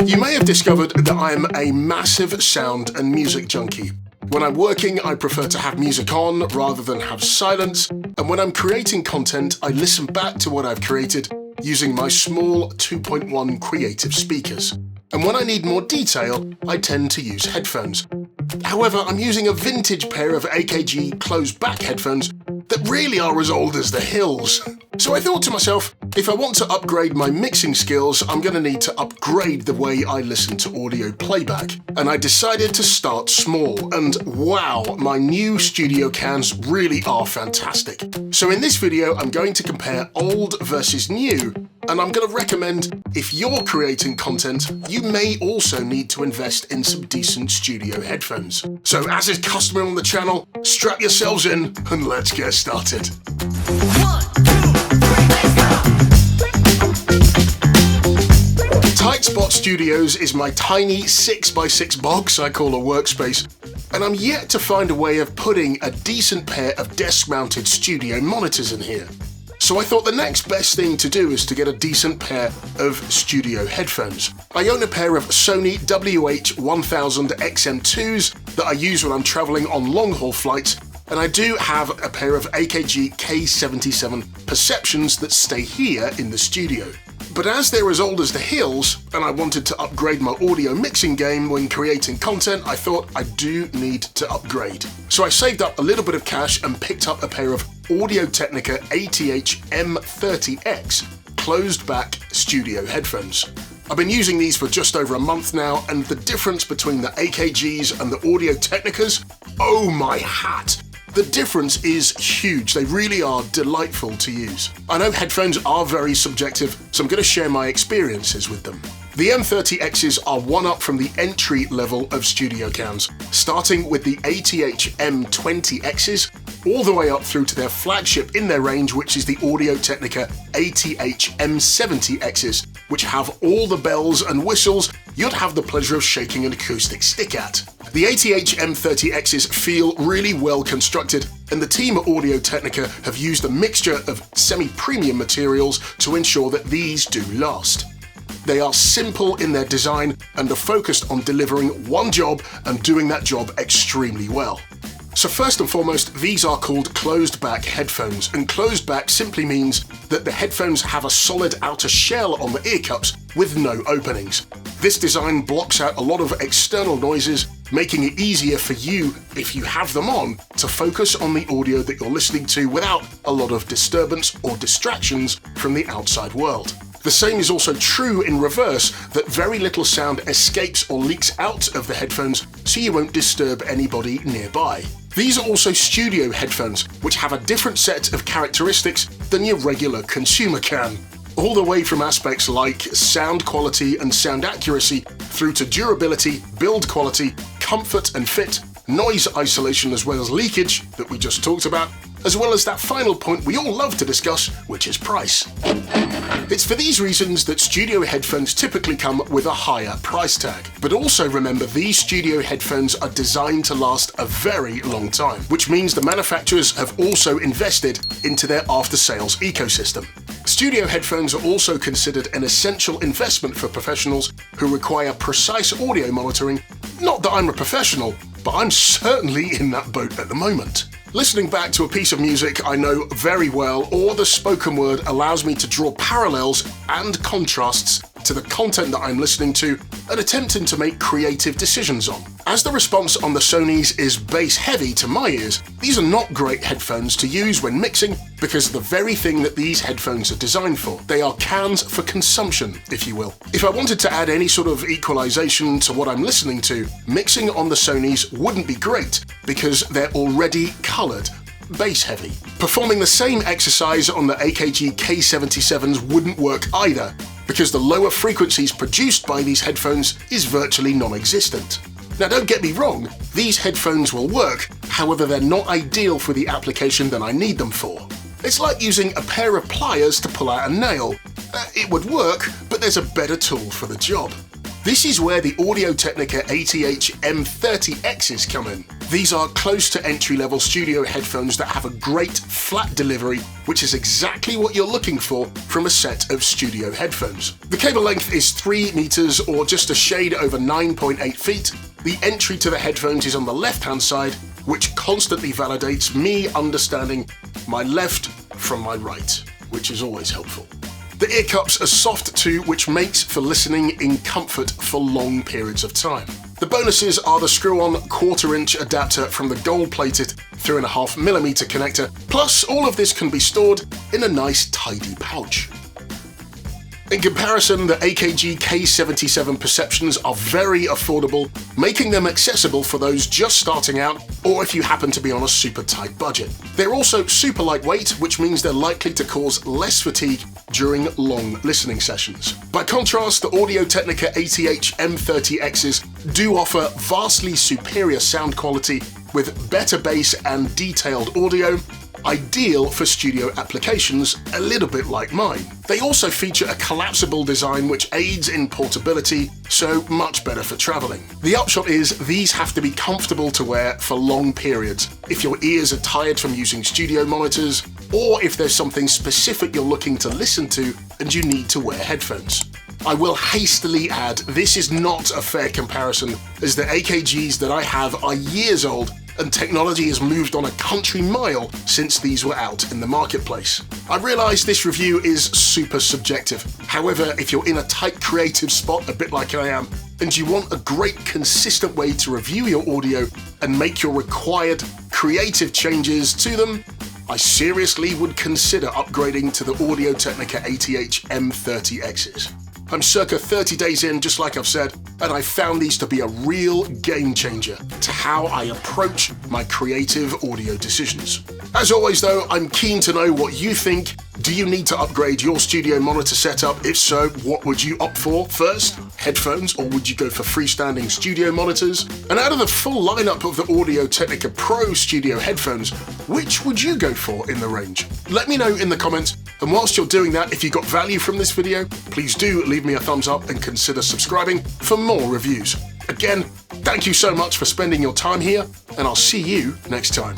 You may have discovered that I am a massive sound and music junkie. When I'm working, I prefer to have music on rather than have silence, and when I'm creating content, I listen back to what I've created using my small 2.1 creative speakers. And when I need more detail, I tend to use headphones. However, I'm using a vintage pair of AKG closed-back headphones that really are as old as the hills. So I thought to myself, if I want to upgrade my mixing skills, I'm going to need to upgrade the way I listen to audio playback. And I decided to start small, and wow, my new studio cans really are fantastic. So in this video, I'm going to compare old versus new, and I'm going to recommend if you're creating content, you may also need to invest in some decent studio headphones. So as is customary on the channel, strap yourselves in and let's get started. 1, 2, 3, let's go! Tightspot Studios is my tiny 6x6 box I call a workspace, and I'm yet to find a way of putting a decent pair of desk-mounted studio monitors in here. So I thought the next best thing to do is to get a decent pair of studio headphones. I own a pair of Sony WH-1000 XM2s that I use when I'm traveling on long-haul flights, and I do have a pair of AKG K77 Perceptions that stay here in the studio. But as they're as old as the hills, and I wanted to upgrade my audio mixing game when creating content, I thought I do need to upgrade. So I saved up a little bit of cash and picked up a pair of Technica ATH-M30X closed-back studio headphones. I've been using these for just over a month now, and the difference between the AKGs and the Technicas, oh my hat! The difference is huge. They really are delightful to use. I know headphones are very subjective, so I'm going to share my experiences with them. The M30Xs are one up from the entry level of studio cans, starting with the ATH-M20Xs, all the way up through to their flagship in their range, which is the Technica ATH-M70Xs, which have all the bells and whistles you'd have the pleasure of shaking an acoustic stick at. The ATH-M30Xs feel really well constructed, and the team at Technica have used a mixture of semi-premium materials to ensure that these do last. They are simple in their design and are focused on delivering one job and doing that job extremely well. So first and foremost, these are called closed-back headphones, and closed-back simply means that the headphones have a solid outer shell on the ear cups with no openings. This design blocks out a lot of external noises, making it easier for you, if you have them on, to focus on the audio that you're listening to without a lot of disturbance or distractions from the outside world. The same is also true in reverse, that very little sound escapes or leaks out of the headphones, so you won't disturb anybody nearby. These are also studio headphones, which have a different set of characteristics than your regular consumer can. All the way from aspects like sound quality and sound accuracy, through to durability, build quality, comfort and fit, noise isolation as well as leakage that we just talked about, as well as that final point we all love to discuss, which is price. It's for these reasons that studio headphones typically come with a higher price tag. But also remember, these studio headphones are designed to last a very long time, which means the manufacturers have also invested into their after-sales ecosystem. Studio headphones are also considered an essential investment for professionals who require precise audio monitoring. Not that I'm a professional, but I'm certainly in that boat at the moment. Listening back to a piece of music I know very well, or the spoken word, allows me to draw parallels and contrasts to the content that I'm listening to and attempting to make creative decisions on. As the response on the Sonys is bass heavy to my ears, these are not great headphones to use when mixing because of the very thing that these headphones are designed for. They are cans for consumption, if you will. If I wanted to add any sort of equalization to what I'm listening to, mixing on the Sonys wouldn't be great because they're already colored bass heavy. Performing the same exercise on the AKG K77s wouldn't work either, because the lower frequencies produced by these headphones is virtually non-existent. Now don't get me wrong, these headphones will work, however they're not ideal for the application that I need them for. It's like using a pair of pliers to pull out a nail. It would work, but there's a better tool for the job. This is where the Audio-Technica ATH M30Xs come in. These are close to entry-level studio headphones that have a great flat delivery, which is exactly what you're looking for from a set of studio headphones. The cable length is 3 meters or just a shade over 9.8 feet. The entry to the headphones is on the left-hand side, which constantly validates me understanding my left from my right, which is always helpful. The ear cups are soft too, which makes for listening in comfort for long periods of time. The bonuses are the screw-on 1/4-inch adapter from the gold-plated 3.5mm connector, plus all of this can be stored in a nice tidy pouch. In comparison, the AKG K77 Perceptions are very affordable, making them accessible for those just starting out or if you happen to be on a super tight budget. They're also super lightweight, which means they're likely to cause less fatigue during long listening sessions. By contrast, the Audio-Technica ATH M30Xs do offer vastly superior sound quality with better bass and detailed audio, ideal for studio applications, a little bit like mine. They also feature a collapsible design which aids in portability, so much better for traveling. The upshot is these have to be comfortable to wear for long periods if your ears are tired from using studio monitors, or if there's something specific you're looking to listen to and you need to wear headphones. I will hastily add, this is not a fair comparison, as the AKGs that I have are years old and technology has moved on a country mile since these were out in the marketplace. I realise this review is super subjective. However, if you're in a tight creative spot, a bit like I am, and you want a great consistent way to review your audio and make your required creative changes to them, I seriously would consider upgrading to the Audio-Technica ATH M30Xs. I'm circa 30 days in, just like I've said, and I found these to be a real game changer to how I approach my creative audio decisions. As always though, I'm keen to know what you think. Do you need to upgrade your studio monitor setup? If so, what would you opt for first? Headphones, or would you go for freestanding studio monitors? And out of the full lineup of the Audio-Technica Pro studio headphones, which would you go for in the range? Let me know in the comments, and whilst you're doing that, if you got value from this video, please do leave me a thumbs up and consider subscribing for more reviews. Again, thank you so much for spending your time here, and I'll see you next time.